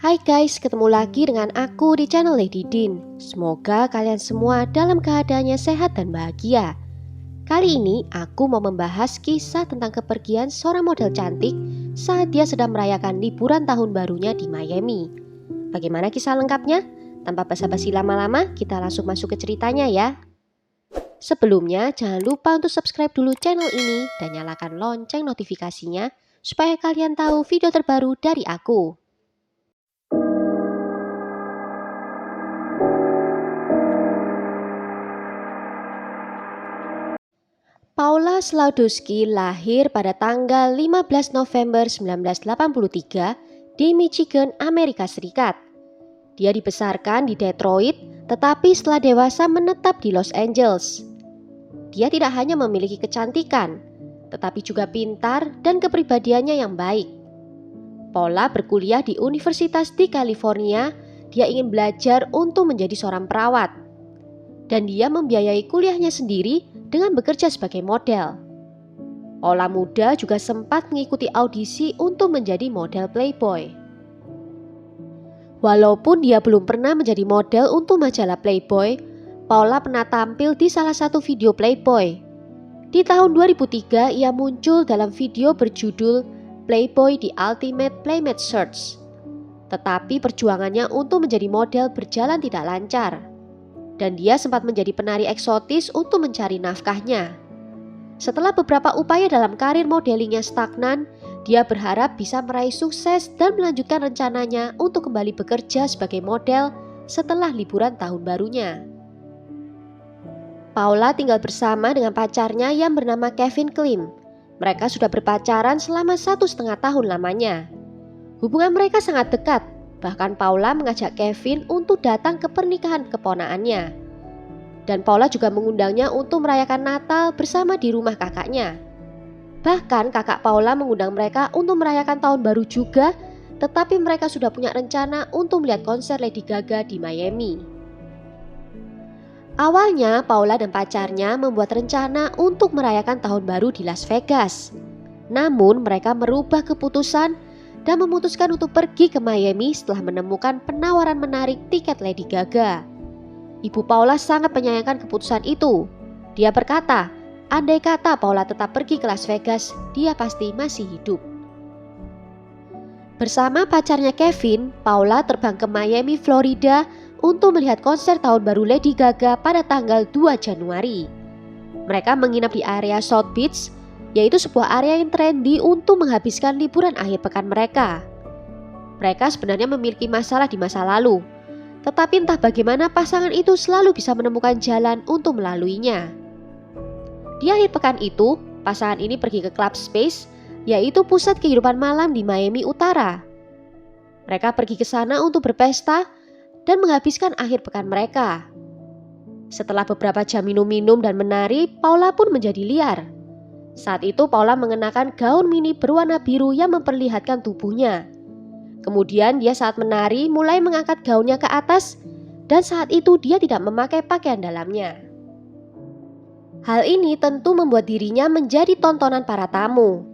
Hai guys, ketemu lagi dengan aku di channel Lady Din. Semoga kalian semua dalam keadaannya sehat dan bahagia. Kali ini aku mau membahas kisah tentang kepergian seorang model cantik saat dia sedang merayakan liburan tahun barunya di Miami. Bagaimana kisah lengkapnya? Tanpa basa-basi lama-lama, kita langsung masuk ke ceritanya ya. Sebelumnya, jangan lupa untuk subscribe dulu channel ini dan nyalakan lonceng notifikasinya supaya kalian tahu video terbaru dari aku. Paula Slawdowski lahir pada tanggal 15 November 1983 di Michigan, Amerika Serikat. Dia dibesarkan di Detroit, tetapi setelah dewasa menetap di Los Angeles. Dia tidak hanya memiliki kecantikan, tetapi juga pintar dan kepribadiannya yang baik. Paula berkuliah di universitas di California. Dia ingin belajar untuk menjadi seorang perawat. Dan dia membiayai kuliahnya sendiri dengan bekerja sebagai model. Paula muda juga sempat mengikuti audisi untuk menjadi model Playboy. Walaupun dia belum pernah menjadi model untuk majalah Playboy, Paula pernah tampil di salah satu video Playboy. Di tahun 2003 ia muncul dalam video berjudul Playboy The Ultimate Playmate Search. Tetapi perjuangannya untuk menjadi model berjalan tidak lancar. Dan dia sempat menjadi penari eksotis untuk mencari nafkahnya. Setelah beberapa upaya dalam karir modelingnya stagnan, dia berharap bisa meraih sukses dan melanjutkan rencananya untuk kembali bekerja sebagai model setelah liburan tahun barunya. Paula tinggal bersama dengan pacarnya yang bernama Kevin Klim. Mereka sudah berpacaran selama 1,5 tahun lamanya. Hubungan mereka sangat dekat. Bahkan Paula mengajak Kevin untuk datang ke pernikahan keponakannya. Dan Paula juga mengundangnya untuk merayakan Natal bersama di rumah kakaknya. Bahkan kakak Paula mengundang mereka untuk merayakan tahun baru juga, tetapi mereka sudah punya rencana untuk melihat konser Lady Gaga di Miami. Awalnya Paula dan pacarnya membuat rencana untuk merayakan tahun baru di Las Vegas. Namun mereka merubah keputusan dan memutuskan untuk pergi ke Miami setelah menemukan penawaran menarik tiket Lady Gaga. Ibu Paula sangat menyayangkan keputusan itu. Dia berkata, andai kata Paula tetap pergi ke Las Vegas, dia pasti masih hidup. Bersama pacarnya Kevin, Paula terbang ke Miami, Florida untuk melihat konser tahun baru Lady Gaga pada tanggal 2 Januari. Mereka menginap di area South Beach, yaitu sebuah area yang trendy untuk menghabiskan liburan akhir pekan mereka. Mereka sebenarnya memiliki masalah di masa lalu, tetapi entah bagaimana pasangan itu selalu bisa menemukan jalan untuk melaluinya. Di akhir pekan itu, pasangan ini pergi ke Club Space, yaitu pusat kehidupan malam di Miami Utara. Mereka pergi ke sana untuk berpesta dan menghabiskan akhir pekan mereka. Setelah beberapa jam minum-minum dan menari, Paula pun menjadi liar. Saat itu Paula mengenakan gaun mini berwarna biru yang memperlihatkan tubuhnya. Kemudian dia saat menari mulai mengangkat gaunnya ke atas dan saat itu dia tidak memakai pakaian dalamnya. Hal ini tentu membuat dirinya menjadi tontonan para tamu.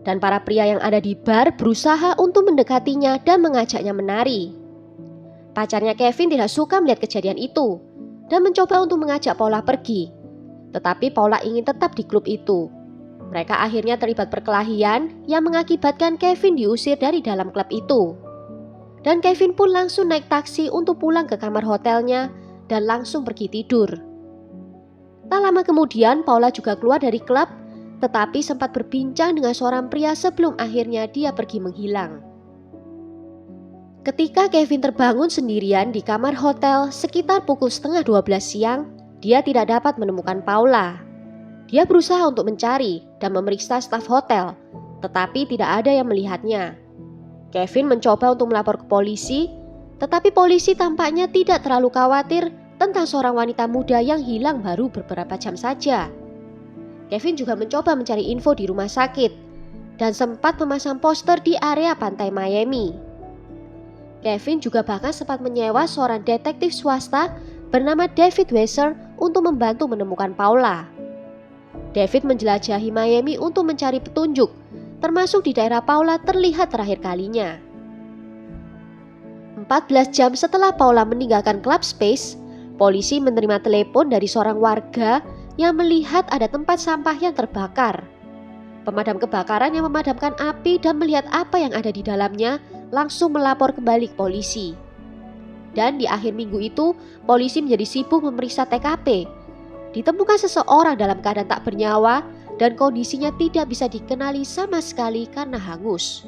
Dan para pria yang ada di bar berusaha untuk mendekatinya dan mengajaknya menari. Pacarnya Kevin tidak suka melihat kejadian itu dan mencoba untuk mengajak Paula pergi. Tetapi Paula ingin tetap di klub itu. Mereka akhirnya terlibat perkelahian yang mengakibatkan Kevin diusir dari dalam klub itu. Dan Kevin pun langsung naik taksi untuk pulang ke kamar hotelnya dan langsung pergi tidur. Tak lama kemudian Paula juga keluar dari klub, tetapi sempat berbincang dengan seorang pria sebelum akhirnya dia pergi menghilang. Ketika Kevin terbangun sendirian di kamar hotel sekitar pukul 11:30 siang, dia tidak dapat menemukan Paula. Dia berusaha untuk mencari dan memeriksa staf hotel, tetapi tidak ada yang melihatnya. Kevin mencoba untuk melapor ke polisi, tetapi polisi tampaknya tidak terlalu khawatir tentang seorang wanita muda yang hilang baru beberapa jam saja. Kevin juga mencoba mencari info di rumah sakit dan sempat memasang poster di area pantai Miami. Kevin juga bahkan sempat menyewa seorang detektif swasta bernama David Weiser untuk membantu menemukan Paula. David menjelajahi Miami untuk mencari petunjuk, termasuk di daerah Paula terlihat terakhir kalinya. 14 jam setelah Paula meninggalkan Club Space, polisi menerima telepon dari seorang warga yang melihat ada tempat sampah yang terbakar. Pemadam kebakaran yang memadamkan api dan melihat apa yang ada di dalamnya langsung melapor kembali ke polisi. Dan di akhir minggu itu, polisi menjadi sibuk memeriksa TKP. Ditemukan seseorang dalam keadaan tak bernyawa dan kondisinya tidak bisa dikenali sama sekali karena hangus.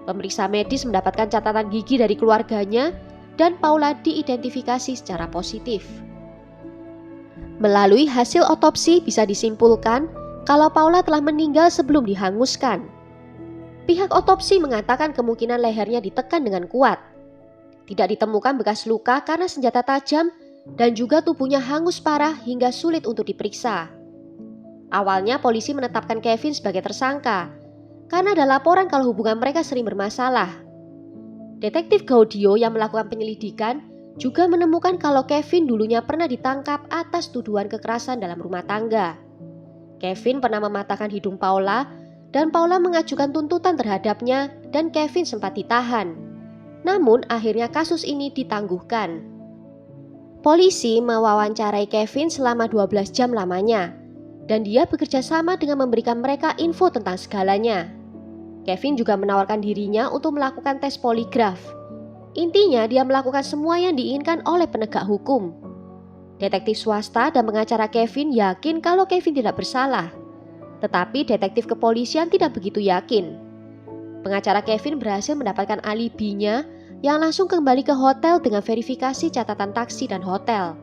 Pemeriksa medis mendapatkan catatan gigi dari keluarganya dan Paula diidentifikasi secara positif. Melalui hasil otopsi bisa disimpulkan kalau Paula telah meninggal sebelum dihanguskan. Pihak otopsi mengatakan kemungkinan lehernya ditekan dengan kuat. Tidak ditemukan bekas luka karena senjata tajam dan juga tubuhnya hangus parah hingga sulit untuk diperiksa. Awalnya polisi menetapkan Kevin sebagai tersangka karena ada laporan kalau hubungan mereka sering bermasalah. Detektif Gaudio yang melakukan penyelidikan juga menemukan kalau Kevin dulunya pernah ditangkap atas tuduhan kekerasan dalam rumah tangga. Kevin pernah mematahkan hidung Paula dan Paula mengajukan tuntutan terhadapnya dan Kevin sempat ditahan. Namun akhirnya kasus ini ditangguhkan. Polisi mewawancarai Kevin selama 12 jam lamanya dan dia bekerja sama dengan memberikan mereka info tentang segalanya. Kevin juga menawarkan dirinya untuk melakukan tes poligraf. Intinya dia melakukan semua yang diinginkan oleh penegak hukum. Detektif swasta dan pengacara Kevin yakin kalau Kevin tidak bersalah. Tetapi detektif kepolisian tidak begitu yakin. Pengacara Kevin berhasil mendapatkan alibinya yang langsung kembali ke hotel dengan verifikasi catatan taksi dan hotel.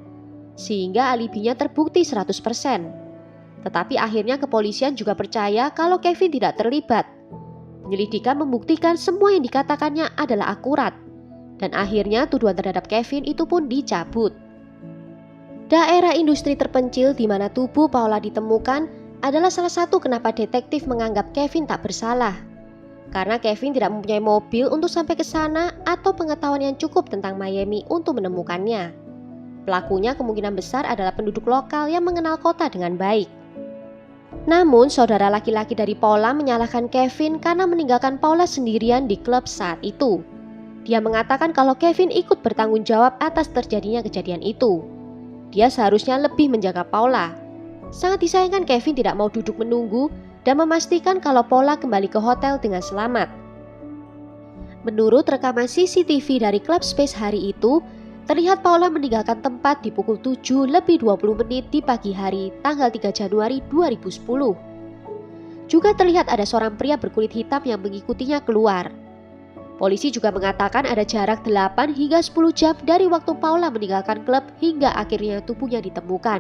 Sehingga alibinya terbukti 100%. Tetapi akhirnya kepolisian juga percaya kalau Kevin tidak terlibat. Penyelidikan membuktikan semua yang dikatakannya adalah akurat. Dan akhirnya tuduhan terhadap Kevin itu pun dicabut. Daerah industri terpencil di mana tubuh Paula ditemukan adalah salah satu kenapa detektif menganggap Kevin tak bersalah. Karena Kevin tidak mempunyai mobil untuk sampai ke sana atau pengetahuan yang cukup tentang Miami untuk menemukannya. Pelakunya kemungkinan besar adalah penduduk lokal yang mengenal kota dengan baik. Namun, saudara laki-laki dari Paula menyalahkan Kevin karena meninggalkan Paula sendirian di klub saat itu. Dia mengatakan kalau Kevin ikut bertanggung jawab atas terjadinya kejadian itu. Dia seharusnya lebih menjaga Paula. Sangat disayangkan Kevin tidak mau duduk menunggu dan memastikan kalau Paula kembali ke hotel dengan selamat. Menurut rekaman CCTV dari Club Space hari itu, terlihat Paula meninggalkan tempat di pukul 7:20 di pagi hari tanggal 3 Januari 2010. Juga terlihat ada seorang pria berkulit hitam yang mengikutinya keluar. Polisi juga mengatakan ada jarak 8 hingga 10 jam dari waktu Paula meninggalkan klub hingga akhirnya tubuhnya ditemukan.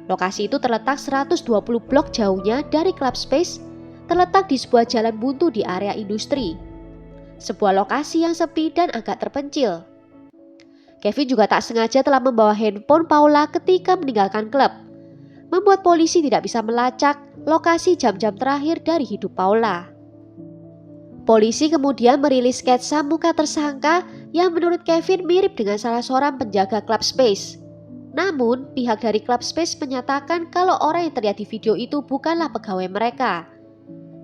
Lokasi itu terletak 120 blok jauhnya dari Club Space, terletak di sebuah jalan buntu di area industri. Sebuah lokasi yang sepi dan agak terpencil. Kevin juga tak sengaja telah membawa handphone Paula ketika meninggalkan klub, membuat polisi tidak bisa melacak lokasi jam-jam terakhir dari hidup Paula. Polisi kemudian merilis sketsa muka tersangka yang menurut Kevin mirip dengan salah seorang penjaga Club Space. Namun, pihak dari Club Space menyatakan kalau orang yang terlihat di video itu bukanlah pegawai mereka.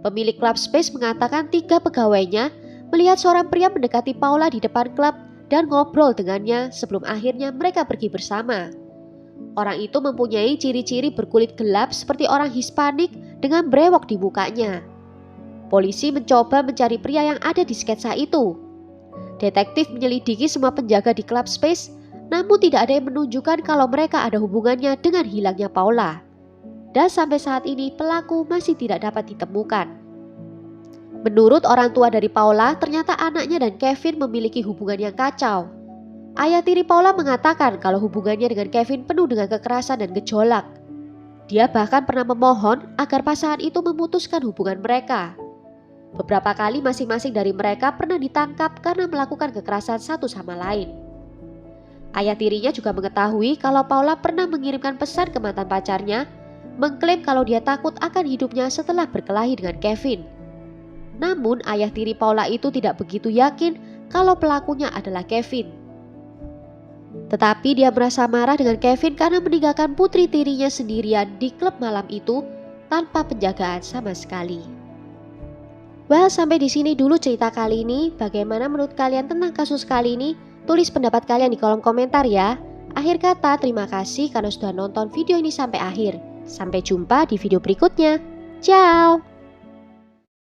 Pemilik Club Space mengatakan 3 pegawainya melihat seorang pria mendekati Paula di depan klub dan ngobrol dengannya sebelum akhirnya mereka pergi bersama. Orang itu mempunyai ciri-ciri berkulit gelap seperti orang Hispanik dengan brewok di mukanya. Polisi mencoba mencari pria yang ada di sketsa itu. Detektif menyelidiki semua penjaga di Club Space, namun tidak ada yang menunjukkan kalau mereka ada hubungannya dengan hilangnya Paula. Dan sampai saat ini pelaku masih tidak dapat ditemukan. Menurut orang tua dari Paula, ternyata anaknya dan Kevin memiliki hubungan yang kacau. Ayah tiri Paula mengatakan kalau hubungannya dengan Kevin penuh dengan kekerasan dan gejolak. Dia bahkan pernah memohon agar pasangan itu memutuskan hubungan mereka. Beberapa kali masing-masing dari mereka pernah ditangkap karena melakukan kekerasan satu sama lain. Ayah tirinya juga mengetahui kalau Paula pernah mengirimkan pesan ke mantan pacarnya, mengklaim kalau dia takut akan hidupnya setelah berkelahi dengan Kevin. Namun ayah tiri Paula itu tidak begitu yakin kalau pelakunya adalah Kevin. Tetapi dia merasa marah dengan Kevin karena meninggalkan putri tirinya sendirian di klub malam itu tanpa penjagaan sama sekali. Well, sampai di sini dulu cerita kali ini. Bagaimana menurut kalian tentang kasus kali ini? Tulis pendapat kalian di kolom komentar ya. Akhir kata, terima kasih karena sudah nonton video ini sampai akhir. Sampai jumpa di video berikutnya. Ciao!